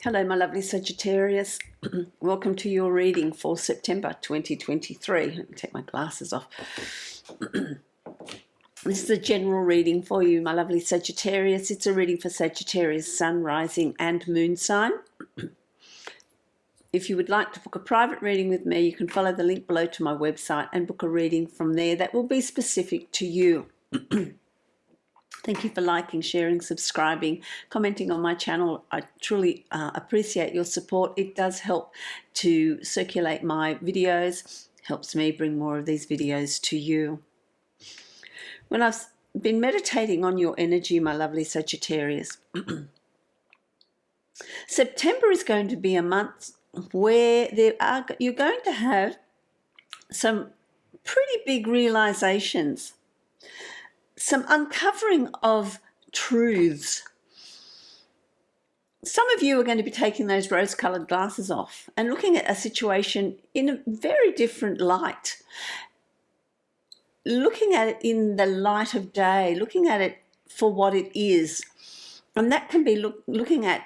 Hello, my lovely Sagittarius. Welcome to your reading for September 2023. Let me take my glasses off. This is a general reading for you, my lovely Sagittarius. It's a reading for Sagittarius, Sun, Rising and Moon sign. If you would like to book a private reading with me, you can follow the link below to my website and book a reading from there that will be specific to you. Thank you for liking, sharing, subscribing, commenting on my channel. I truly appreciate your support. It does help to circulate my videos, helps me bring more of these videos to you. When I've been meditating on your energy, my lovely Sagittarius, September is going to be a month where you're going to have some pretty big realizations. Some uncovering of truths. Some of you are going to be taking those rose-coloured glasses off and looking at a situation in a very different light. Looking at it in the light of day, looking at it for what it is. And that can be looking at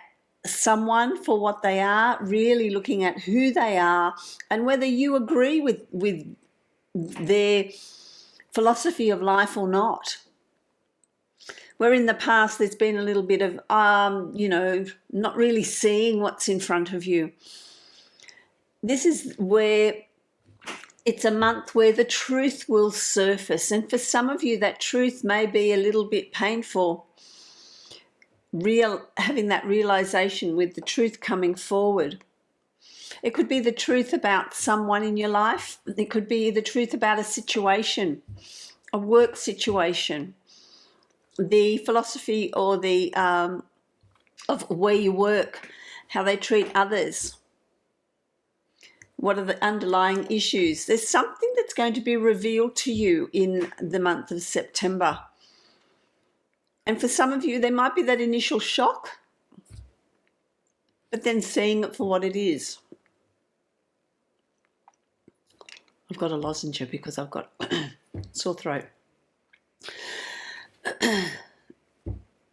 someone for what they are, really looking at who they are and whether you agree with their philosophy of life or not. Where in the past there's been a little bit of, not really seeing what's in front of you. This is where it's a month where the truth will surface. And for some of you, that truth may be a little bit painful. Having that realization with the truth coming forward. It could be the truth about someone in your life. It could be the truth about a situation, a work situation. The philosophy or the of where you work, how they treat others, what are the underlying issues. There's something that's going to be revealed to you in the month of September. And for some of you, there might be that initial shock, but then seeing it for what it is. I've got a lozenge because I've got sore throat.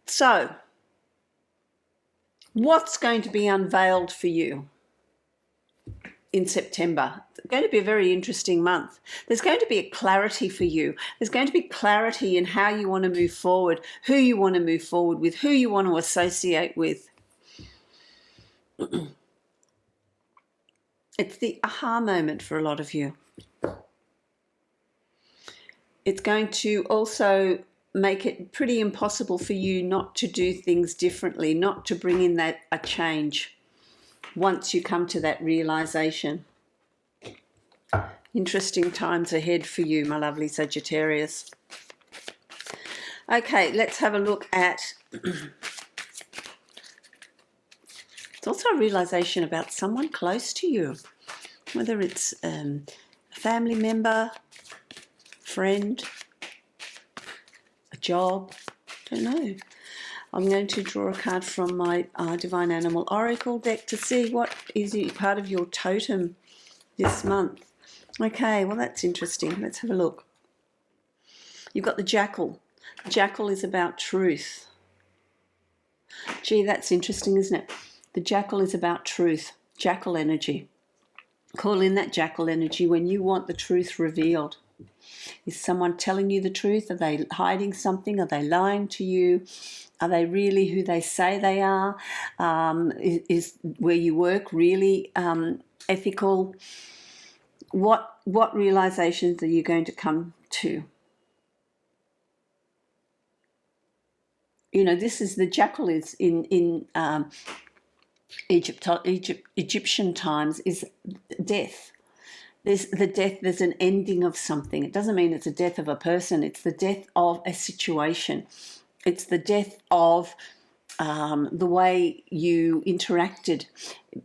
So, what's going to be unveiled for you in September? It's going to be a very interesting month. There's going to be a clarity for you. There's going to be clarity in how you want to move forward, who you want to move forward with, who you want to associate with. It's the aha moment for a lot of you. It's going to also make it pretty impossible for you not to do things differently, not to bring in a change once you come to that realization. Interesting times ahead for you, my lovely Sagittarius. Okay, let's have a look at... It's also a realization about someone close to you, whether it's a family member, friend, a job, don't know. I'm going to draw a card from my Divine Animal Oracle deck to see what is part of your totem this month. Okay, well that's interesting. Let's have a look. You've got the jackal. The jackal is about truth. Gee, that's interesting, isn't it? The jackal is about truth. Jackal energy. Call in that jackal energy when you want the truth revealed. Is someone telling you the truth? Are they hiding something? Are they lying to you? Are they really who they say they are? Is where you work really ethical? What realizations are you going to come to? You know, this is the jackal is in Egyptian times is death. There's an ending of something. It doesn't mean it's a death of a person. It's the death of a situation. It's the death of the way you interacted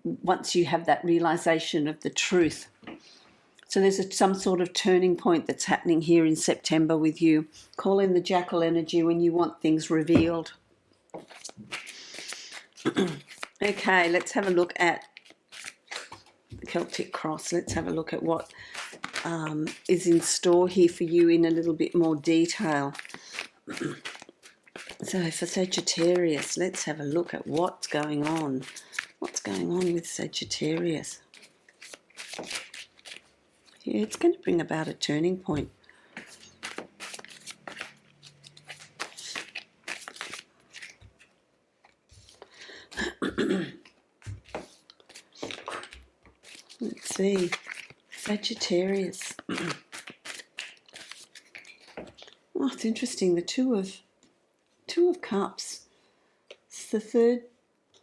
once you have that realization of the truth. So there's some sort of turning point that's happening here in September with you. Call in the jackal energy when you want things revealed. Okay, let's have a look at Celtic Cross. Let's have a look at what is in store here for you in a little bit more detail. So for Sagittarius, let's have a look at what's going on. What's going on with Sagittarius? Yeah, it's going to bring about a turning point. Let's see. Sagittarius. Oh, it's interesting. The Two of Cups. It's the third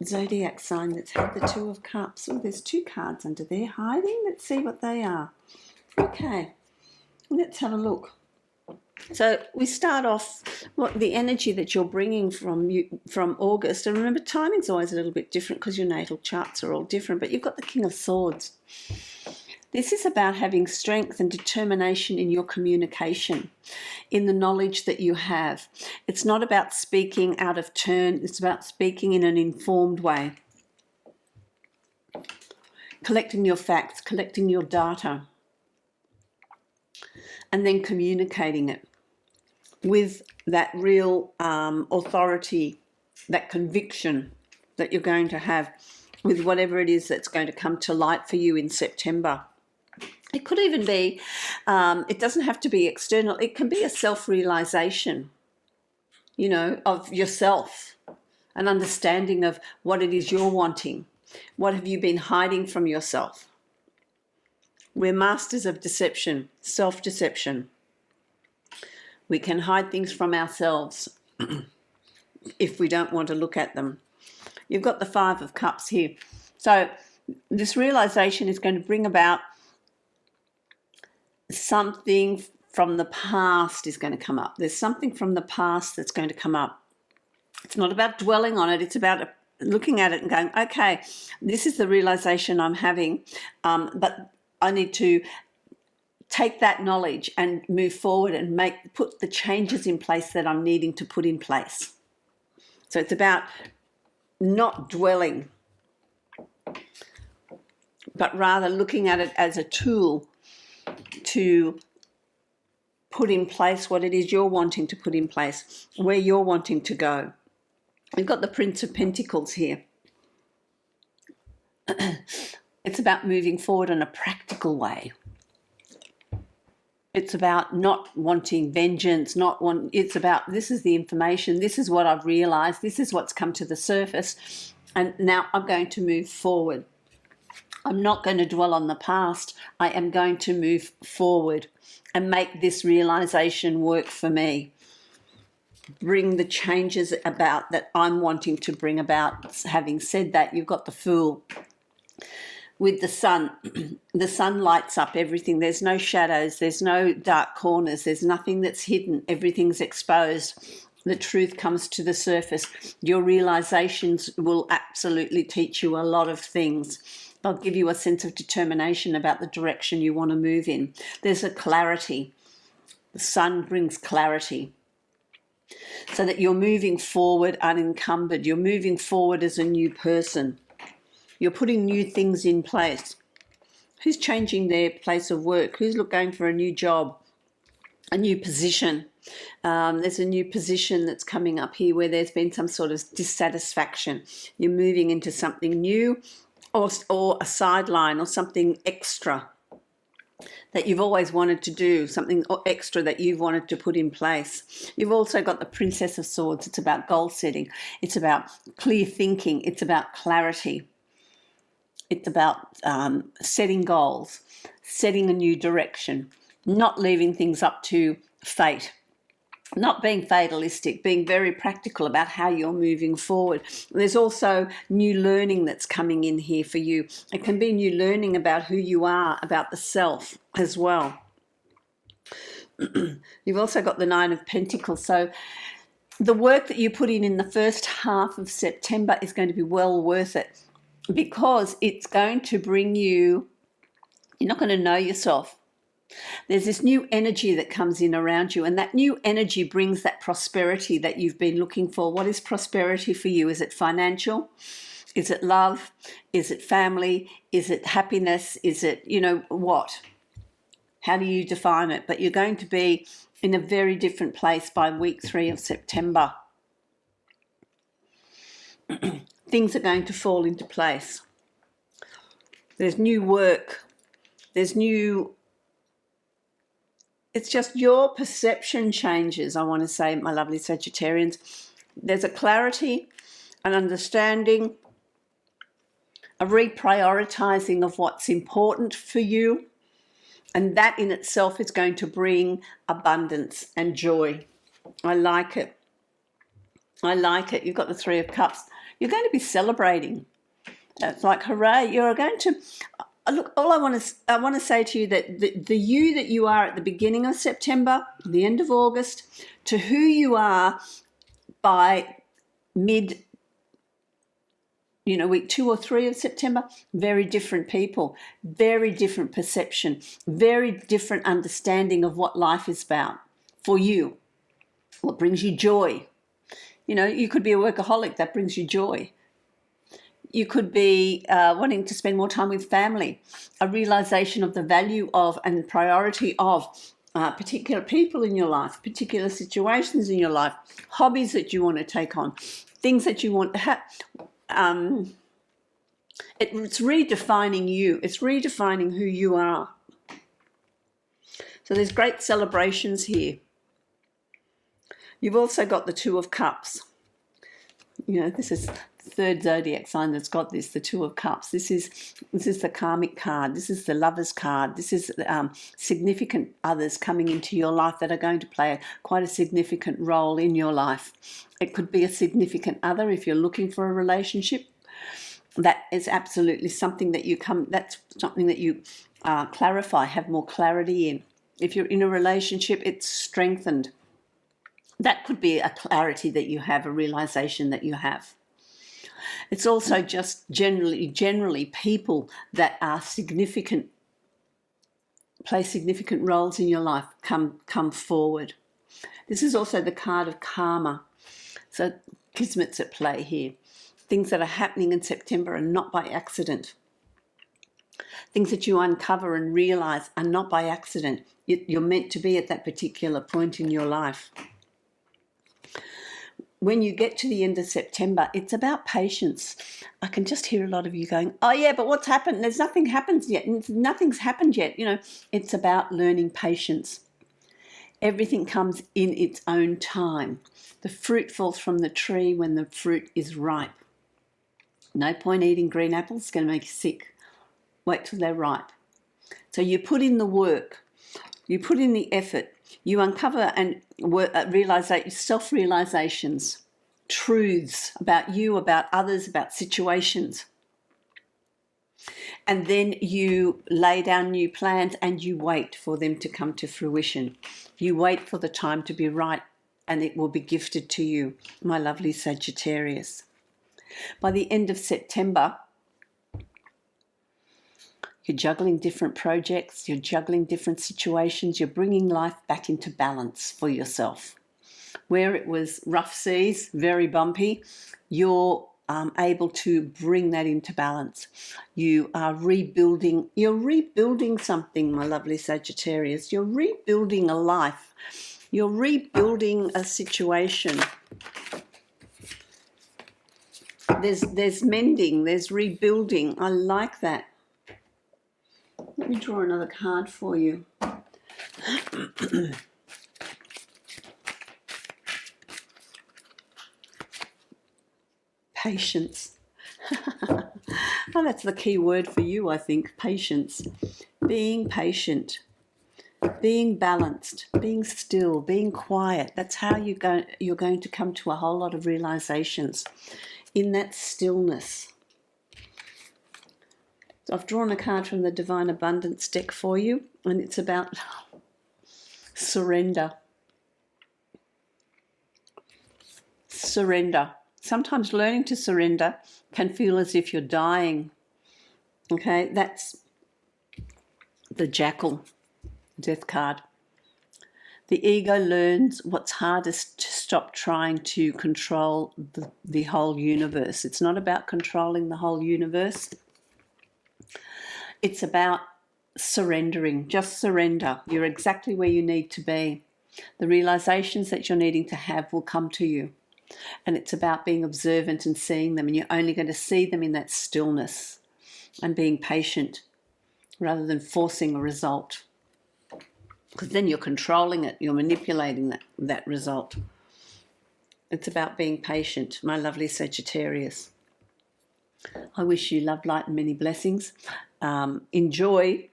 zodiac sign that's had the Two of Cups. Oh, there's two cards under there hiding. Let's see what they are. Okay, let's have a look. So we start off what the energy that you're bringing from August. And remember, timing's always a little bit different because your natal charts are all different. But you've got the King of Swords. This is about having strength and determination in your communication, in the knowledge that you have. It's not about speaking out of turn. It's about speaking in an informed way. Collecting your facts, collecting your data, and then communicating it with that real authority, that conviction that you're going to have with whatever it is that's going to come to light for you in September. It could even be, it doesn't have to be external. It can be a self-realization, you know, of yourself, an understanding of what it is you're wanting. What have you been hiding from yourself? We're masters of deception, self-deception. We can hide things from ourselves if we don't want to look at them. You've got the Five of Cups here. So this realization is going to bring about something from the past is going to come up. There's something from the past that's going to come up. It's not about dwelling on it. It's about looking at it and going, okay, this is the realization I'm having, but I need to take that knowledge and move forward and put the changes in place that I'm needing to put in place. So it's about not dwelling, but rather looking at it as a tool to put in place what it is you're wanting to put in place, where you're wanting to go. We've got the Prince of Pentacles here. It's about moving forward in a practical way. It's about not wanting vengeance, it's about this is the information, this is what I've realized, this is what's come to the surface, and now I'm going to move forward. I'm not going to dwell on the past. I am going to move forward and make this realization work for me. Bring the changes about that I'm wanting to bring about. Having said that, you've got the Fool. With the sun, the sun lights up everything. There's no shadows. There's no dark corners. There's nothing that's hidden. Everything's exposed. The truth comes to the surface. Your realizations will absolutely teach you a lot of things. They'll give you a sense of determination about the direction you want to move in. There's a clarity. The sun brings clarity. So that you're moving forward unencumbered. You're moving forward as a new person. You're putting new things in place. Who's changing their place of work? Who's going for a new job, a new position? There's a new position that's coming up here where there's been some sort of dissatisfaction. You're moving into something new or a sideline or something extra that you've always wanted to do, something extra that you've wanted to put in place. You've also got the Princess of Swords. It's about goal setting. It's about clear thinking. It's about clarity. It's about setting goals, setting a new direction, not leaving things up to fate, not being fatalistic, being very practical about how you're moving forward. There's also new learning that's coming in here for you. It can be new learning about who you are, about the self as well. You've also got the Nine of Pentacles. So the work that you put in the first half of September is going to be well worth it, because it's going to bring you, you're not going to know yourself. There's this new energy that comes in around you, and that new energy brings that prosperity that you've been looking for. What is prosperity for you? Is it financial? Is it love? Is it family? Is it happiness? Is it, what? How do you define it? But you're going to be in a very different place by week 3 of September. things are going to fall into place. There's new work. There's new... It's just your perception changes, I want to say, my lovely Sagittarians. There's a clarity, an understanding, a reprioritizing of what's important for you. And that in itself is going to bring abundance and joy. I like it. I like it. You've got the Three of Cups. You're going to be celebrating. It's like, hooray, you're going to... Look, all I want to say to you that the you that you are at the beginning of September, the end of August, to who you are by mid, week 2 or 3 of September, very different people, very different perception, very different understanding of what life is about for you, what brings you joy. You could be a workaholic, that brings you joy. You could be wanting to spend more time with family, a realization of the value of and priority of particular people in your life, particular situations in your life, hobbies that you want to take on, things that you want to have. It's redefining you. It's redefining who you are. So there's great celebrations here. You've also got the Two of Cups. This is third zodiac sign that's got this, the Two of Cups. This is the karmic card. This is the Lover's card. This is significant others coming into your life that are going to play quite a significant role in your life. It could be a significant other if you're looking for a relationship. That is absolutely something that that's something that you clarify, have more clarity in. If you're in a relationship, it's strengthened. That could be a clarity that you have, a realization that you have. It's also just generally people that are significant, play significant roles in your life come forward. This is also the card of karma. So kismet's at play here. Things that are happening in September are not by accident. Things that you uncover and realize are not by accident. You're meant to be at that particular point in your life. When you get to the end of September, it's about patience. I can just hear a lot of you going, oh yeah, but what's happened? Nothing's happened yet. It's about learning patience. Everything comes in its own time. The fruit falls from the tree when the fruit is ripe. No point eating green apples, it's going to make you sick. Wait till they're ripe. So you put in the work, you put in the effort, you uncover and realize self-realizations, truths about you, about others, about situations. And then you lay down new plans and you wait for them to come to fruition. You wait for the time to be right and it will be gifted to you, my lovely Sagittarius. By the end of September, you're juggling different projects, you're juggling different situations, you're bringing life back into balance for yourself. Where it was rough seas, very bumpy, you're able to bring that into balance. You are rebuilding, you're rebuilding something, my lovely Sagittarius. You're rebuilding a life. You're rebuilding a situation. There's mending, there's rebuilding. I like that. Let me draw another card for you. Patience. Oh, that's the key word for you, I think. Patience. Being patient. Being balanced. Being still. Being quiet. That's how you're going to come to a whole lot of realizations. In that stillness. So I've drawn a card from the Divine Abundance deck for you, and it's about surrender. Surrender. Sometimes learning to surrender can feel as if you're dying. Okay, that's the Jackal death card. The ego learns what's hardest to stop trying to control the whole universe. It's not about controlling the whole universe. It's about surrendering. Just surrender. You're exactly where you need to be. The realizations that you're needing to have will come to you. And it's about being observant and seeing them, and you're only going to see them in that stillness and being patient rather than forcing a result. Because then you're controlling it, you're manipulating that result. It's about being patient, my lovely Sagittarius. I wish you love, light and many blessings. Enjoy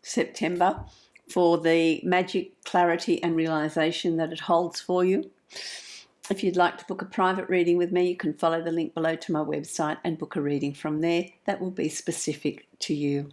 September for the magic, clarity and realisation that it holds for you. If you'd like to book a private reading with me, you can follow the link below to my website and book a reading from there. That will be specific to you.